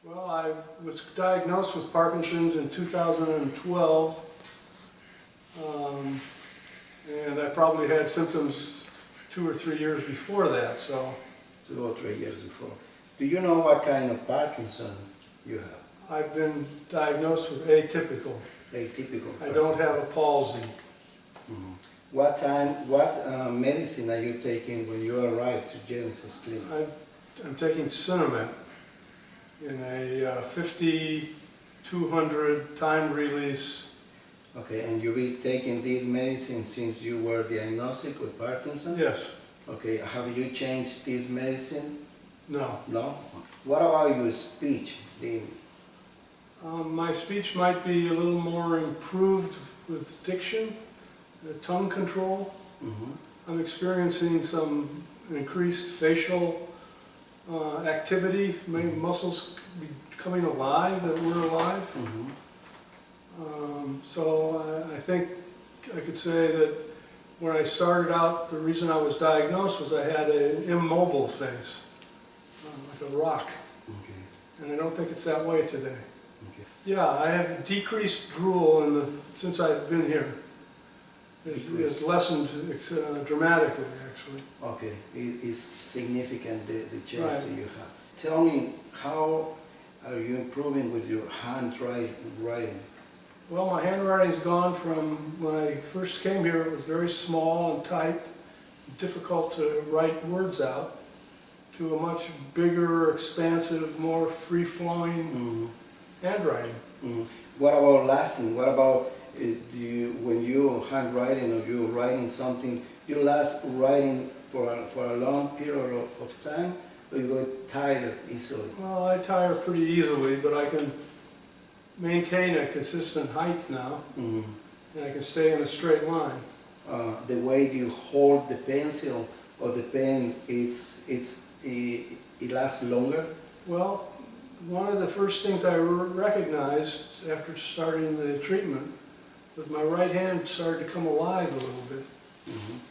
Well, I was diagnosed with Parkinson's in 2012, and I probably had symptoms 2 or 3 years before that, so 2 or 3 years before. Do you know what kind of Parkinson you have? I've been diagnosed with atypical. Atypical. I don't have a palsy. Mm-hmm. What medicine are you taking when you arrive to Genesis Clinic? I'm taking Cinemat in a 5,200 time release. Okay, and you've been taking these medicines since you were diagnosed with Parkinson? Yes. Okay, have you changed this medicine? No. No? What about your speech? My speech might be a little more improved with diction, tongue control. Mm-hmm. I'm experiencing some increased facial activity, maybe muscles becoming alive, that we're alive. Mm-hmm. So I think I could say that when I started out, the reason I was diagnosed was I had an immobile face, like a rock. Okay. And I don't think it's that way today. Okay. Yeah, I have decreased drool since I've been here. It's lessened dramatically, actually. Okay, it is significant, the change Right. that you have. Tell me, how are you improving with your handwriting? Well, my handwriting's gone from when I first came here, it was very small and tight, difficult to write words out, to a much bigger, expansive, more free-flowing handwriting. What about lasting? What about when you're handwriting or you're writing something, you last writing for a long period of time, or you get tired easily? Well, I tire pretty easily, but I can maintain a consistent height now, and I can stay in a straight line. The way you hold the pencil or the pen, it lasts longer? Well, one of the first things I recognized after starting the treatment was my right hand started to come alive a little bit.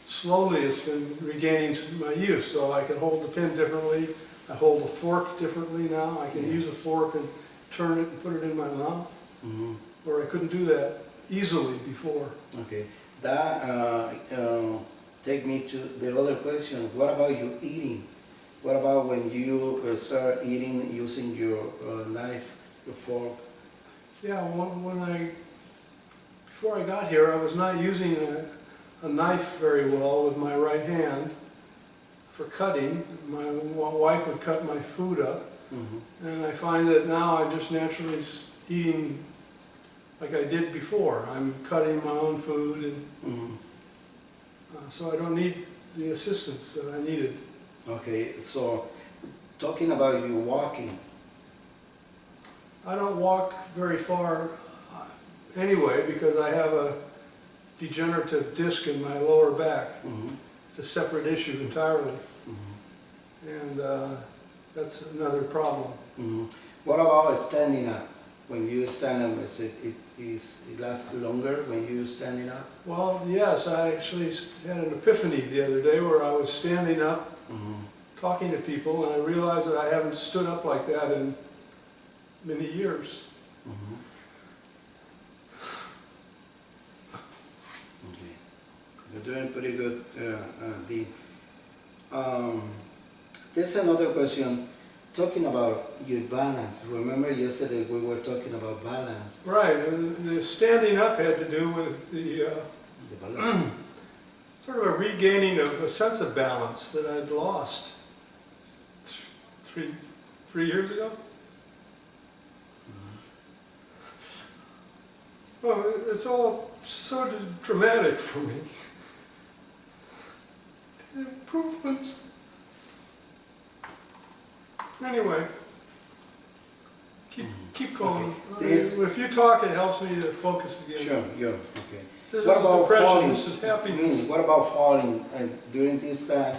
Slowly it's been regaining my use, so I can hold the pen differently. I hold the fork differently now. I can use a fork and turn it and put it in my mouth, where I couldn't do that easily before. Okay, that take me to the other question. What about you eating? What about when you start eating using your knife, your fork? Yeah, before I got here, I was not using a knife very well with my right hand for cutting. My wife would cut my food up, and I find that now I'm just naturally eating like I did before. I'm cutting my own food, and so I don't need the assistance that I needed. Okay, so talking about you walking. I don't walk very far anyway because I have a degenerative disc in my lower back. It's a separate issue entirely, and that's another problem. What about standing up? When you stand up, it lasts longer when you're standing up? Well, yes, I actually had an epiphany the other day where I was standing up talking to people, and I realized that I haven't stood up like that in many years. Okay, you're doing pretty good, Dean. There's another question. Talking about your balance. Remember yesterday we were talking about balance. Right, and the standing up had to do with the balance. sort of a regaining of a sense of balance that I'd lost three years ago. Well, it's all so dramatic for me. The improvements. Anyway, keep going. Okay. If you talk, it helps me to focus again. Sure, yeah, okay. This What is about depression, falling? this is happiness. What about falling? During this time,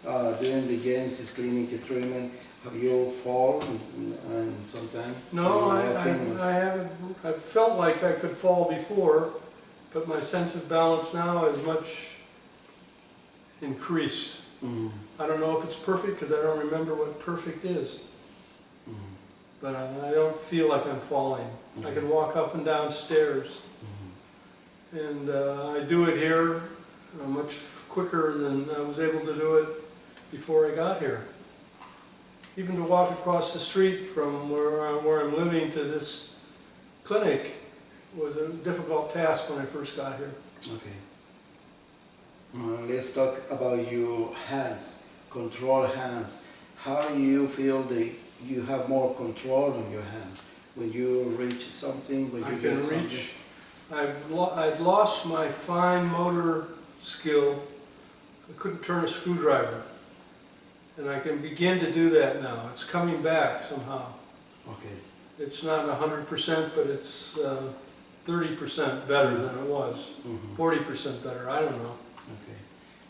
during the Genesis Clinic treatment, have you fallen sometime? No, I haven't. I felt like I could fall before, but my sense of balance now is much increased. I don't know if it's perfect because I don't remember what perfect is. but I don't feel like I'm falling. I can walk up and down stairs. And I do it here much quicker than I was able to do it before I got here. Even to walk across the street from where I'm living to this clinic was a difficult task when I first got here. Okay. Let's talk about your hands, control hands. How do you feel that you have more control on your hands when you reach something, when you I get can something? reach. I'd lost my fine motor skill. I couldn't turn a screwdriver. And I can begin to do that now. It's coming back somehow. Okay. It's not 100%, but it's 30% better than it was. 40% better, I don't know. Okay.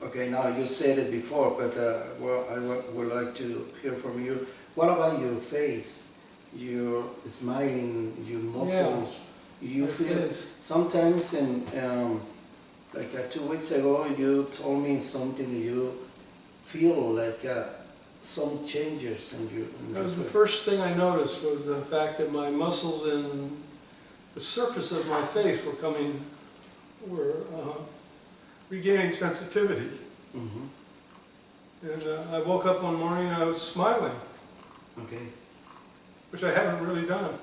Okay, now you said it before, but well, I would like to hear from you. What about your face? Your smiling, your muscles? You My feel face. sometimes, and like 2 weeks ago, you told me something that you feel like some changes in you. That was the first thing I noticed, was the fact that my muscles and the surface of my face were regaining sensitivity. And I woke up one morning and I was smiling, Okay. which I haven't really done.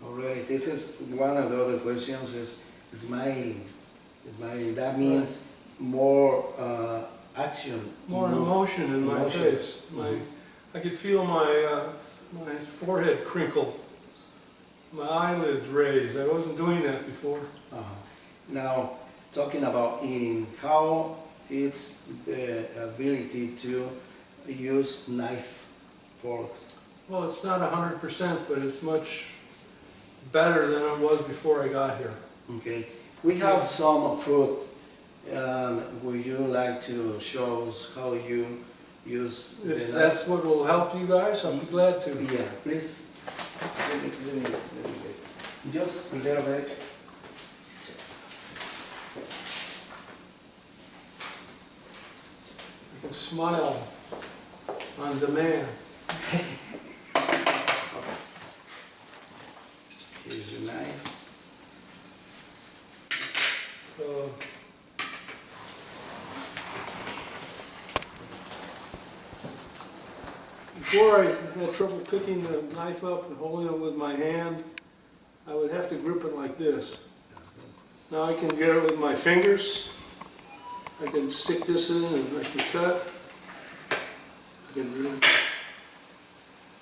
All right. This is one of the other questions: is smiling. Smiling. That means more action. More emotion in my face. I could feel my forehead crinkle, my eyelids raised. I wasn't doing that before. Now, talking about eating, how it's the ability to use knife, forks? Well, it's not 100%, but it's much better than it was before I got here. Okay. We have some fruit. Would you like to show us how you use the If knife? that's what will help you guys, I'll be glad to. Yeah, please. Let me just a little bit. I can smile on demand. Here's your knife. Before I had trouble picking the knife up and holding it with my hand, I would have to grip it like this. Now I can get it with my fingers. I can stick this in and I can cut.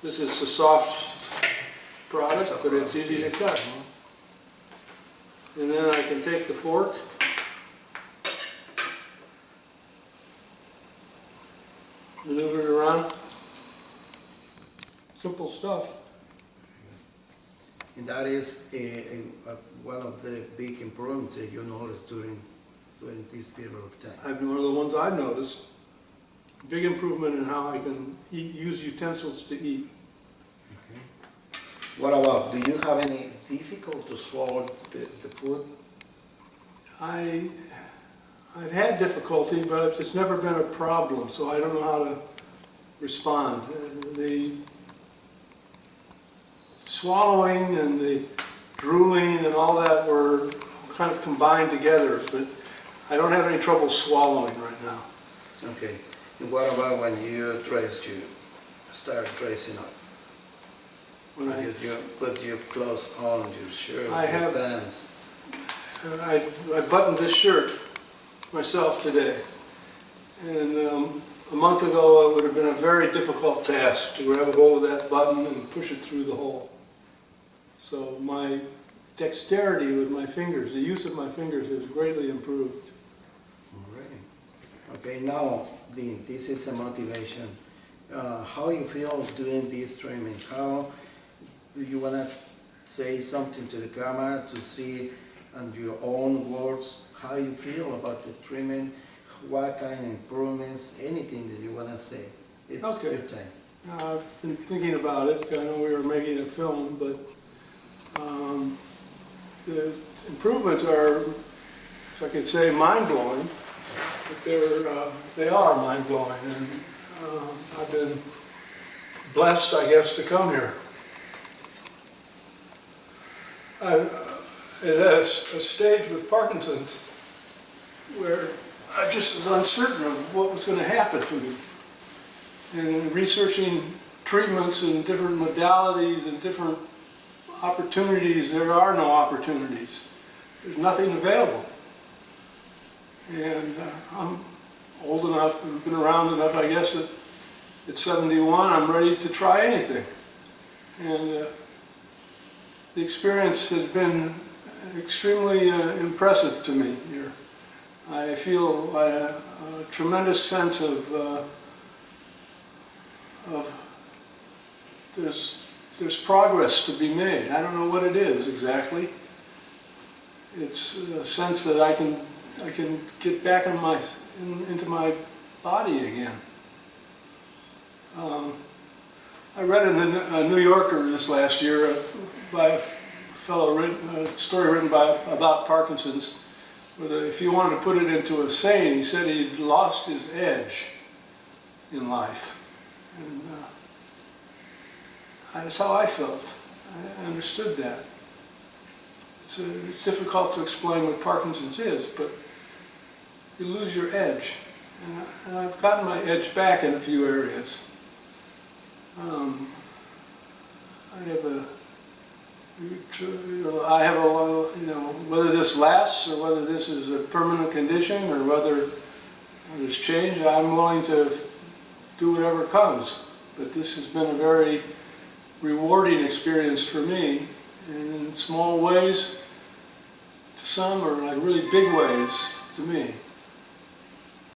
This is a soft product, but it's easy to cut. And then I can take the fork. Maneuver it around. Simple stuff. And that is one of the big improvements that you noticed during this period of time. One of the ones I've noticed. Big improvement in how I can use utensils to eat. Okay. What about, do you have any difficulty to swallow the food? I've had difficulty, but it's never been a problem, so I don't know how to respond. The swallowing and the drooling and all that were kind of combined together, but I don't have any trouble swallowing right now. Okay. And what about when you start dressing up? When You put your clothes on, your shirt, your pants. I buttoned this shirt myself today, and a month ago it would have been a very difficult task to grab a hold of that button and push it through the hole. So my dexterity with my fingers, the use of my fingers, has greatly improved. Alright. Okay, now, Dean, this is a motivation. How you feel doing this training? How do you want to say something to the camera to see in your own words how you feel about the treatment, what kind of improvements, anything that you want to say? It's Okay. your time. I've been thinking about it. I know we were making a film, but the improvements are, if I could say, mind-blowing. But they are mind-blowing, and I've been blessed, I guess, to come here. It has a stage with Parkinson's where I just was uncertain of what was going to happen to me. And in researching treatments and different modalities and different opportunities, there are no opportunities. There's nothing available. And I'm old enough and been around enough, I guess, that at 71 I'm ready to try anything. And the experience has been extremely impressive to me here. I feel a tremendous sense of there's progress to be made. I don't know what it is exactly. It's a sense that I can get back into my body again. I read in the New Yorker this last year by a fellow a story written about Parkinson's. If you wanted to put it into a saying, he said he'd lost his edge in life. And that's how I felt. I understood that. It's difficult to explain what Parkinson's is, but you lose your edge. And I've gotten my edge back in a few areas. I have a whether this lasts or whether this is a permanent condition or whether there's change, I'm willing to do whatever comes. But this has been a very rewarding experience for me, and in small ways to some, or like really big ways to me.